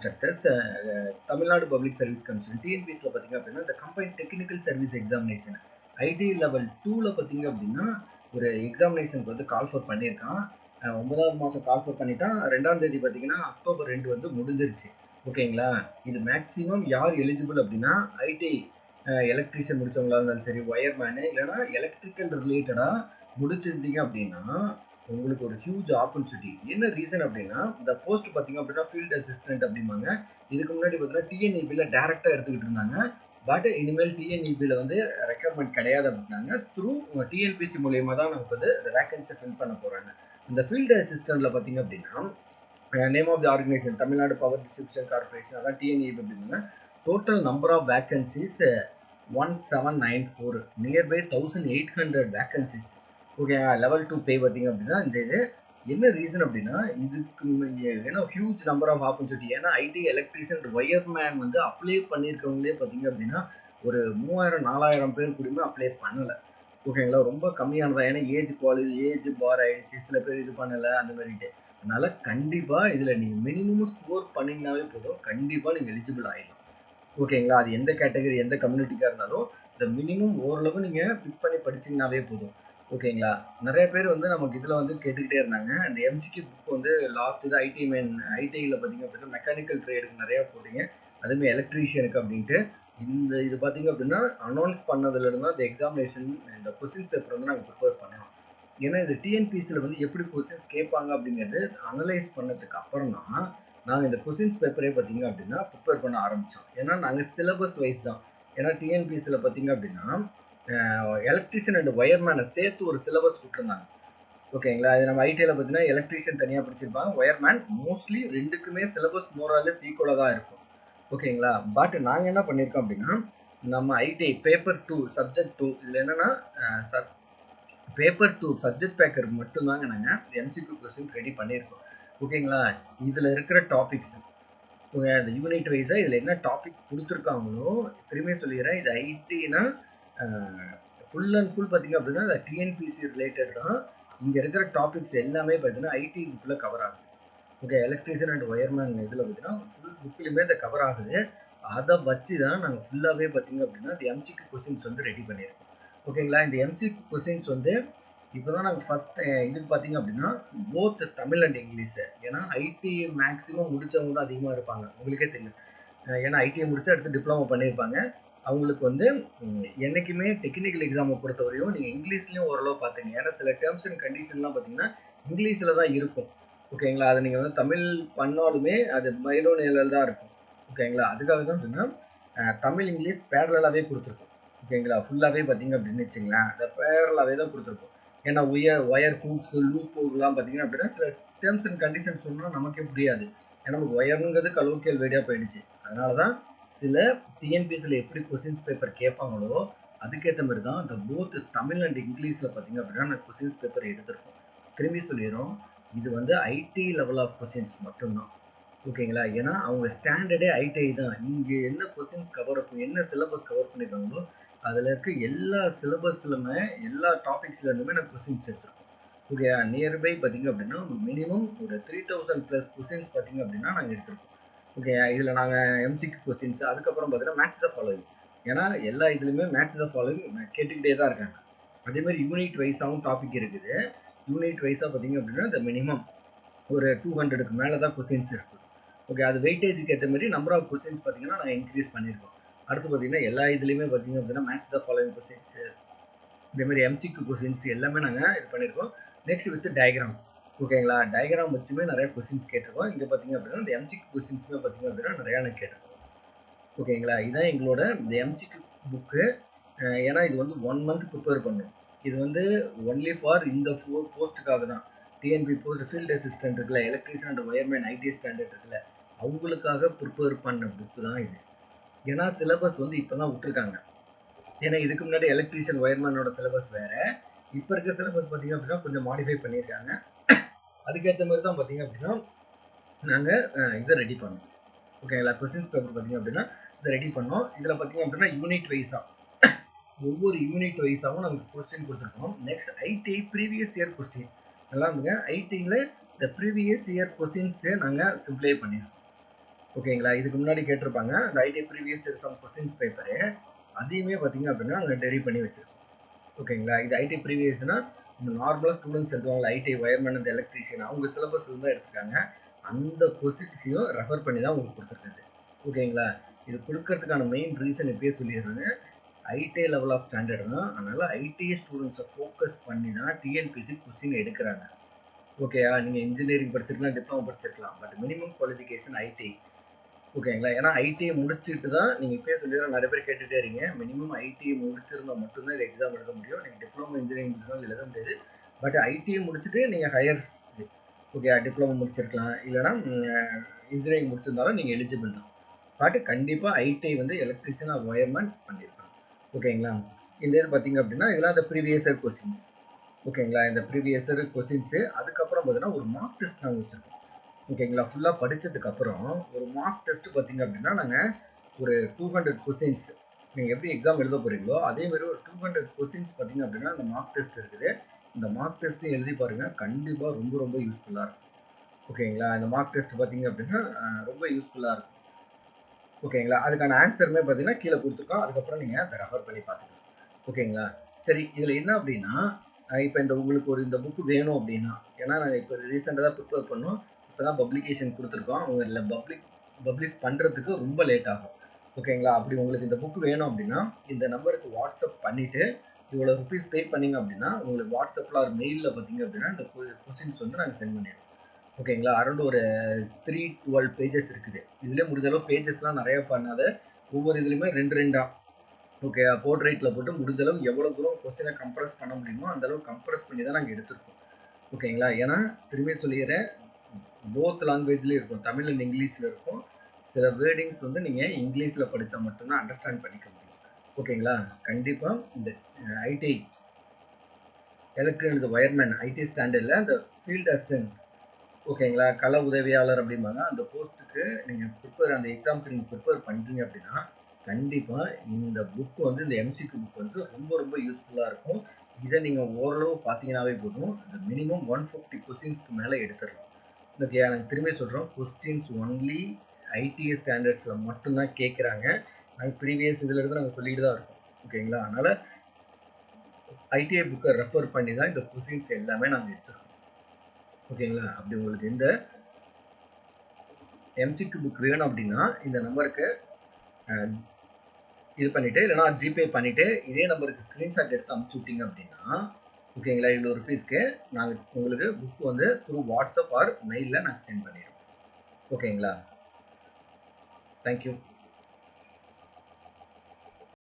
Structures Tamilnadu public service commission டிஎன்பிஎஸ்சியில் பார்த்தீங்க அப்படின்னா இந்த combine technical service examination IT level 2ல் பார்த்தீங்க அப்படின்னா ஒரு எக்ஸாமினேஷனுக்கு வந்து கால் ஃபோர் பண்ணியிருக்கான். 9வது மாதம் கால் ஃபோர் பண்ணிட்டான். 2ஆம் தேதி பார்த்தீங்கன்னா அக்டோபர் 2 வந்து முடிஞ்சிருச்சு. ஓகேங்களா? இது மேக்ஸிமம் யார் எலிஜிபிள் அப்படின்னா ஐடி எலக்ட்ரீஷியன் முடிச்சவங்களா இருந்தாலும் சரி, ஒயர்மேனு இல்லைன்னா எலக்ட்ரிக்கல் ரிலேட்டடாக முடிச்சிருந்தீங்க அப்படின்னா உங்களுக்கு ஒரு ஹியூஜ் ஆப்பர்ச்சுனிட்டி. என்ன ரீசன் அப்படின்னா இந்த போஸ்ட் பார்த்தீங்க அப்படின்னா ஃபீல்டு அசிஸ்டன்ட் அப்படிம்பாங்க. இதுக்கு முன்னாடி பார்த்தீங்கன்னா டிஎன்இபியில் டேரெக்டாக எடுத்துக்கிட்டு இருந்தாங்க. பட் இனிமேல் டிஎன்இபியில் வந்து ரெக்யர்மெண்ட் கிடையாது அப்படின்னாங்க. த்ரூ டிஎன்பிசி மூலியமாக தான் நமக்கு வந்து இந்த வேகன்சி ஃபில் பண்ண போகிறாங்க. இந்த ஃபீல்டு அசிஸ்டண்ட்டில் பார்த்தீங்க அப்படின்னா name of the organisation Tamil Nadu power distribution corporation, அதான் டிஎன்இபி அப்படின்னா total number of vacancies 1794, nearby 1800 vacancies. Okay, level 2 பே பார்த்தீங்க அப்படின்னா இந்த இது என்ன ரீசன் அப்படின்னா இதுக்கு ஏன்னா ஹியூஜ் நம்பர் ஆஃப் ஆப்பர்ச்சுனிட்டி. ஏன்னா ஐடி எலக்ட்ரீஷியன் ஒயர்மேன் வந்து அப்ளை பண்ணியிருக்கவங்களே பார்த்தீங்க அப்படின்னா ஒரு 3000-4000 பேர் கூடயுமே அப்ளை பண்ணலை. ஓகேங்களா? ரொம்ப கம்மியானதா. ஏன்னா ஏஜ் பார் ஆயிடுச்சு, சில பேர் இது பண்ணலை அந்த மாதிரிட்டு. அதனால கண்டிப்பாக இதில் நீங்கள் மினிமம் ஸ்கோர் பண்ணிங்கனாவே போதும், கண்டிப்பாக நீங்கள் எலிஜிபிள் ஆகிடலாம். ஓகேங்களா? அது எந்த கேட்டகரி எந்த கம்யூனிட்டிக்காக இருந்தாலும் இந்த மினிமம் ஓரளவு நீங்கள் பிக் பண்ணி படிச்சிங்கனாவே போதும். ஓகேங்களா? நிறைய பேர் வந்து நமக்கு இதில் வந்து கேட்டுக்கிட்டே இருந்தாங்க. அந்த எம்சிக்யூ புக் வந்து லாஸ்ட் இது ஐடிஐயில் பார்த்தீங்க அப்படின்னா மெக்கானிக்கல் ட்ரேடுக்கு நிறையா போட்டீங்க, அதுவுமே எலக்ட்ரீஷியனுக்கு அப்படின்ட்டு. இது பார்த்தீங்க அப்படின்னா அனௌன்ஸ் பண்ணதுலேருந்து தான் இந்த எக்ஸாமினேஷன் இந்த கொஸ்டின் பேப்பர் வந்து நாங்கள் ப்ரிப்பேர் பண்ணோம். ஏன்னா இது டிஎன்பிசியில் வந்து எப்படி கொஸ்டின்ஸ் கேட்பாங்க அப்படிங்கிறது அனலைஸ் பண்ணதுக்கு அப்புறம் தான் நாங்கள் இந்த கொஸ்டின்ஸ் பேப்பரே பார்த்தீங்க அப்படின்னா ப்ரிப்பேர் பண்ண ஆரம்பித்தோம். ஏன்னா நாங்கள் சிலபஸ் வைஸ் தான். ஏன்னா டிஎன்பிசியில் பார்த்தீங்க அப்படின்னா எலக்ட்ரிஷியன் அண்ட் ஒயர்மேனை சேர்த்து ஒரு சிலபஸ் விட்டுருந்தாங்க. ஓகேங்களா? இது நம்ம ஐடியில் பார்த்தீங்கன்னா எலக்ட்ரிஷியன் தனியாக படிச்சிருப்பாங்க, ஒயர்மேன் மோஸ்ட்லி ரெண்டுக்குமே சிலபஸ் மோராலஸ் ஈக்குவலாக தான் இருக்கும். ஓகேங்களா? பட் நாங்கள் என்ன பண்ணியிருக்கோம் அப்படின்னா நம்ம ஐடிஐ பேப்பர் 2 சப்ஜெக்ட் 2 இதில் என்னென்னா பேப்பர் 2 சப்ஜெக்ட் பேக்கருக்கு மட்டும்தாங்க நாங்கள் எம்சிக்யூ கொஸ்டின் ரெடி பண்ணியிருக்கோம். ஓகேங்களா? இதில் இருக்கிற டாபிக்ஸ் இந்த யூனிட் வைஸாக இதில் என்ன டாபிக் கொடுத்துருக்காங்களோ திரும்பியே சொல்லிடுறேன். இது ஐடினா ஃபுல் அண்ட் ஃபுல் பார்த்தீங்க அப்படின்னா இந்த டிஎன்பிசி ரிலேட்டட் தான். இங்கே இருக்கிற டாபிக்ஸ் எல்லாமே பார்த்தீங்கன்னா ஐடி புக்கில் கவர் ஆகுது. ஓகே, எலக்ட்ரிஷியன் அண்ட் ஒயர்மேன் இதில் பார்த்தீங்கன்னா ஃபுல் புக்லையுமே இந்த கவர் ஆகுது. அதை வச்சு தான் நாங்கள் ஃபுல்லாகவே பார்த்தீங்க அப்படின்னா இந்த எம்சிக்யூ கொஸ்டின்ஸ் வந்து ரெடி பண்ணியிருக்கோம். ஓகேங்களா? இந்த எம்சிக்யூ கொஸ்டின்ஸ் வந்து இப்போ தான் நாங்கள் ஃபஸ்ட் இதுக்கு பார்த்தீங்க அப்படின்னா போத் தமிழ் அண்ட் இங்கிலீஷு. ஏன்னா ஐடி மேக்ஸிமம் முடித்தவங்க தான் அதிகமாக இருப்பாங்க, உங்களுக்கே தெரியும். ஏன்னா ஐடிஐ முடிச்சு அடுத்து டிப்ளமோ பண்ணியிருப்பாங்க. அவங்களுக்கு வந்து என்றைக்குமே டெக்னிக்கல் எக்ஸாமை பொறுத்தவரையும் நீங்கள் இங்கிலீஷ்லேயும் ஓரளவு பார்த்துங்க. ஏன்னா சில டேர்ம்ஸ் அண்ட் கண்டிஷன்லாம் பார்த்தீங்கன்னா இங்கிலீஷில் தான் இருக்கும். ஓகேங்களா? அதை நீங்கள் வந்து தமிழ் பண்ணாலுமே அது மைலோனியில் தான் இருக்கும். ஓகேங்களா? அதுக்காக தான் அப்படின்னா தமிழ் இங்கிலீஷ் பேரலாகவே கொடுத்துருக்கோம். ஓகேங்களா? ஃபுல்லாகவே பார்த்தீங்க அப்படின்னு வச்சுங்களேன், அதை பேரலாகவே தான் கொடுத்துருக்கோம். ஏன்னா ஒயர் ஹூக்ஸ் லூப்லாம் பார்த்தீங்க அப்படின்னா சில டேர்ம்ஸ் அண்ட் கண்டிஷன் சொன்னால் நமக்கே புரியாது. ஏன்னா நமக்கு ஒயருங்கிறது கலோக்கியல் வேடியாக போயிடுச்சு. அதனால தான் சில டிஎன்பிஎஸ்சியில் எப்படி கொஸ்டின்ஸ் பேப்பர் கேட்பாங்களோ அதுக்கேற்ற மாதிரி தான் இந்த போத் தமிழ் அண்ட் இங்கிலீஷில் பார்த்தீங்க அப்படின்னா நான் கொஸ்டின்ஸ் பேப்பர் எடுத்திருக்கோம். திரும்பி சொல்லிடுறோம், இது வந்து ஐடி லெவல் ஆஃப் கொஸ்டின்ஸ் மட்டும்தான். ஓகேங்களா? ஏன்னா அவங்க ஸ்டாண்டர்டே ஐடிஐ தான். இங்கே என்ன கொஸ்டின்ஸ் கவர் என்ன சிலபஸ் கவர் பண்ணியிருக்காங்களோ அதில் இருக்க எல்லா சிலபஸ்லுமே எல்லா டாபிக்ஸ்லேருந்துமே நான் கொஸ்டின்ஸ் எடுத்திருக்கோம். ஓகே, நியர்பை பார்த்தீங்க அப்படின்னா மினிமம் ஒரு 3000+ கொஸ்டின்ஸ் பார்த்தீங்க அப்படின்னா நாங்கள் எடுத்திருக்கோம். ஓகே, இதில் நாங்கள் எம்சிக்யூ கொஸ்டின்ஸ் அதுக்கப்புறம் பார்த்தீங்கன்னா மேட்ச் த ஃபாலோவிங். ஏன்னா எல்லா இதுலையுமே மேட்ச் த ஃபாலோவிங் கேட்டுக்கிட்டே தான் இருக்காங்க. அதேமாதிரி யூனிட் வைஸாகவும் டாபிக் இருக்குது. யூனிட் வைஸாக பார்த்தீங்க அப்படின்னா இந்த மினிமம் ஒரு 200க்கு மேலே தான் கொஸ்டின்ஸ் இருக்குது. ஓகே, அது வெயிட்டேஜுக்கு ஏற்ற மாதிரி நம்பர் ஆஃப் கொஸ்டின்ஸ் பார்த்தீங்கன்னா நாங்கள் இன்க்ரீஸ் பண்ணியிருக்கோம். அடுத்து பார்த்தீங்கன்னா எல்லா இதுலேயுமே பார்த்தீங்க அப்படின்னா மேட்ச் த ஃபாலோவிங் கொஸ்டின்ஸ், இதேமாதிரி எம்சிக்யூ கொஸ்டின்ஸ் எல்லாமே நாங்கள் இது பண்ணியிருக்கோம். Next with diagram. ஓகேங்களா? டயக்ராம் வச்சுமே நிறைய கொஸ்டின்ஸ் கேட்டிருக்கோம். இங்கே பார்த்தீங்க அப்படின்னா இந்த எம்சிக்யூ கொஸ்டின்ஸுமே பார்த்தீங்க அப்படின்னா நிறையா நான் கேட்டிருக்கோம். ஓகேங்களா? இதுதான் எங்களோட இந்த எம்சிக்யூ புக்கு. ஏன்னா இது வந்து 1 மந்த் ப்ரிப்பேர் பண்ணோம். இது வந்து ஒன்லி ஃபார் இந்த போஸ்ட்டுக்காக தான். டிஎன்பி போஸ்ட் ஃபீல்டு அசிஸ்டன்ட் இருக்குல்ல, electrician and wireman IT standard இருக்குல்ல, அவங்களுக்காக ப்ரிப்பேர் பண்ண புக்கு தான் இது. ஏன்னா சிலபஸ் வந்து இப்போ தான் விட்டுருக்காங்க. ஏன்னா இதுக்கு முன்னாடி எலக்ட்ரிஷியன் ஒயர்மேனோட சிலபஸ் வேறு, இப்போ இருக்க சிலபஸ் பார்த்தீங்க அப்படின்னா கொஞ்சம் மாடிஃபை பண்ணியிருக்காங்க. அதுக்கேற்ற மாதிரி தான் பார்த்தீங்க அப்படின்னா நாங்கள் இதை ரெடி பண்ணோம். ஓகேங்களா? கொஸ்டின்ஸ் பேப்பர் பார்த்தீங்க அப்படின்னா இதை ரெடி பண்ணோம். இதில் பார்த்தீங்க அப்படின்னா யூனிட் வைஸாக ஒவ்வொரு யூனிட் வைஸாகவும் நமக்கு கொஸ்டின் கொடுத்துருக்கோம். Next IT previous year question நல்லா இருந்துங்க. ஐடியில் இந்த ப்ரீவியஸ் இயர் கொஸ்டின்ஸு நாங்கள் சிம்ப்ளை பண்ணியிருக்கோம். ஓகேங்களா? இதுக்கு முன்னாடி கேட்டிருப்பாங்க. அந்த IT previous year sum questions paper. அதையுமே பார்த்தீங்க அப்படின்னா, அங்க டெரிவ் பண்ணி வச்சிருக்கோம். ஓகேங்களா? இது ஐடி ப்ரீவியஸ்னா நார்மலா ஸ்டூடெண்ட்ஸ் எழுதுவாங்கல்ல, ஐடி வயர்மேன் அண்ட் எலக்ட்ரீஷியன் அவங்க சிலபஸ்ல தான் எடுத்துருக்காங்க. அந்த கொஸ்டின்ஸையும் ரெஃபர் பண்ணி தான் உங்களுக்கு குடுத்துருக்காங்க. ஓகேங்களா? இது குடுக்கறதுக்கான மெயின் ரீசன் இப்பயே சொல்லிடுறேன். ஐடி லெவல் ஆஃப் ஸ்டாண்டர்ட் தான். அதனால ஐடி ஸ்டூடெண்ட்ஸை ஃபோக்கஸ் பண்ணி தான் டிஎன்பிஎஸ்சி கொஸ்டின் எடுக்கிறாங்க. ஓகேயா? நீங்க இன்ஜினியரிங் படிச்சிருக்கலாம், டிப்ளமோ படிச்சிருக்கலாம். But minimum qualification IT. ஓகேங்களா? ஏன்னா ஐடிஐ முடிச்சுட்டு தான் நீங்க இப்பயே சொல்லிடுறேன், நிறைய பேர் கேட்டுட்டே இருக்கீங்க. மினிமம் ஐடிஐ முடிச்சிருந்தா மட்டும்தான் இந்த எக்ஸாம் எழுத முடியும். நீங்க டிப்ளமோ இன்ஜினியரிங் முடிச்சாலும் எழுத முடியாது. பட் ஐடிஐ முடிச்சுட்டு நீங்க ஹையர் ஓகே டிப்ளமோ முடிச்சிருக்கலாம், இல்லைன்னா இன்ஜினியரிங் முடிச்சிருந்தாலும் நீங்க எலிஜிபிள் தான். பட் கண்டிப்பா ஐடிஐ வந்து எலக்ட்ரிஷியன் ஆர் வயர்மேன் பண்ணியிருக்கணும். ஓகேங்களா? இந்த இது பார்த்தீங்க அப்படின்னா இதெல்லாம் அந்த ப்ரீவியஸ் இயர் கொஸ்டின்ஸ். ஓகேங்களா? இந்த ப்ரீவியஸ் இயர் கொஸ்டின்ஸு அதுக்கப்புறம் பார்த்தீங்கன்னா ஒரு மார்க் டெஸ்ட் நாங்கள் வச்சிருக்கோம். ஓகேங்களா? ஃபுல்லாக படிச்சதுக்கப்புறம் ஒரு மார்க் டெஸ்ட் பார்த்தீங்க அப்படின்னா நாங்கள் ஒரு 200 கொஸ்டின்ஸ் நீங்கள் எப்படி எக்ஸாம் எழுத போகிறீங்களோ அதே மாதிரி ஒரு 200 கொஸ்டின்ஸ் பார்த்தீங்க அப்படின்னா அந்த மார்க் டெஸ்ட் இருக்குது. இந்த மார்க் டெஸ்ட்டையும் எழுதி பாருங்கள், கண்டிப்பாக ரொம்ப ரொம்ப யூஸ்ஃபுல்லாக இருக்கும். ஓகேங்களா? இந்த மார்க் டெஸ்ட் பார்த்தீங்க அப்படின்னா ரொம்ப யூஸ்ஃபுல்லாக இருக்கும். ஓகேங்களா? அதுக்கான ஆன்சருமே பார்த்தீங்கன்னா கீழே கொடுத்துருக்கோம். அதுக்கப்புறம் நீங்கள் அதை ரெஃபர் பண்ணி பார்த்துக்கலாம். ஓகேங்களா? சரி, இதில் என்ன அப்படின்னா இப்போ இந்த உங்களுக்கு ஒரு இந்த புக்கு வேணும் அப்படின்னா, ஏன்னா நாங்கள் இப்போ ரீசெண்டாக தான் ப்ரிப்பேர் பண்ணோம். இப்போ தான் பப்ளிகேஷன் கொடுத்துருக்கோம். அவங்க இதில் பப்ளிஷ் பண்ணுறதுக்கு ரொம்ப லேட் ஆகும். ஓகேங்களா? அப்படி உங்களுக்கு இந்த புக் வேணும் அப்படின்னா இந்த நம்பருக்கு வாட்ஸ்அப் பண்ணிவிட்டு இவ்வளோ ருபீஸ் பே பண்ணீங்க அப்படின்னா உங்களுக்கு வாட்ஸ்அப்பில் ஒரு மெயிலில் பார்த்தீங்க அப்படின்னா இந்த கொஸ்டின்ஸ் வந்து நாங்கள் சென்ட் பண்ணிடுவோம். ஓகேங்களா? அரௌண்ட் ஒரு 312 பேஜஸ் இருக்குது. இதுலேயே முடிஞ்ச அளவு பேஜஸ்லாம் நிறைய பண்ணாத ஒவ்வொரு இதுலையுமே 2 ஓகே போர்ட்ரேட்டில் போட்டு முடிஞ்ச அளவு எவ்வளோ தூரம் கொஸ்டினை கம்ப்ரஸ் பண்ண முடியுமோ அந்த அளவு கம்ப்ரஸ் பண்ணி தான் நாங்கள் எடுத்திருக்கோம். ஓகேங்களா? ஏன்னா திரும்பி சொல்லிடுறேன், போத் லாங்குவேஜ்லேயும் இருக்கும், தமிழ் அண்ட் இங்கிலீஷில் இருக்கும். சில வேர்டிங்ஸ் வந்து நீங்கள் இங்கிலீஷில் படித்தா மட்டும்தான் அண்டர்ஸ்டாண்ட் பண்ணிக்க முடியும். ஓகேங்களா? கண்டிப்பாக இந்த ஐடி எலக்ட்ரிக்கல் வயர்மேன் ஐடி ஸ்டாண்டர்டில் அந்த ஃபீல்ட் அசிஸ்டன்ட் ஓகேங்களா, கள உதவியாளர் அப்படிம்பாங்க, அந்த போஸ்ட்டுக்கு நீங்கள் ப்ரிப்பேர் அந்த எக்ஸாமுக்கு நீங்கள் ப்ரிப்பேர் பண்ணுறீங்க அப்படின்னா கண்டிப்பாக இந்த புக் வந்து இந்த எம்சிக்யூ புக் வந்து ரொம்ப ரொம்ப யூஸ்ஃபுல்லாக இருக்கும். இதை நீங்கள் ஓரளவு பார்த்தீங்கன்னாவே போதும், இந்த மினிமம் 150 கொஸ்டின்ஸ்க்கு மேலே எடுத்துடலாம். ஓகே, நாங்கள் திரும்பி சொல்கிறோம், கொஸ்டின்ஸ் ஒன்லி ஐடிஎஸ் ஸ்டாண்டர்ட்ஸில் மட்டும்தான் கேட்குறாங்க. நாங்கள் ப்ரீவியஸ் இதில் இருந்து நாங்கள் சொல்லிட்டு தான் இருக்கோம். ஓகேங்களா? அதனால் ஐடிஐ புக்கை ரெஃபர் பண்ணி தான் இந்த கொஸ்டின்ஸ் எல்லாமே நாங்கள் எடுத்துருக்கோம். ஓகேங்களா? அப்படி உங்களுக்கு இந்த எம்சிக்யூ புக் வேணும் அப்படின்னா இந்த நம்பருக்கு இது பண்ணிவிட்டு இல்லைனா ஜிபே பண்ணிவிட்டு இதே நம்பருக்கு ஸ்க்ரீன்ஷாட் எடுத்து அனுப்பிச்சி விட்டீங்க அப்படின்னா ஓகேங்களா, இவ்வளோ ருபீஸ்க்கு நாங்கள் உங்களுக்கு புக் வந்து த்ரூ வாட்ஸ்அப் ஆர் மெயிலில் நாங்கள் சென்ட் பண்ணிடுவோம். ஓகேங்களா? தேங்க்யூ.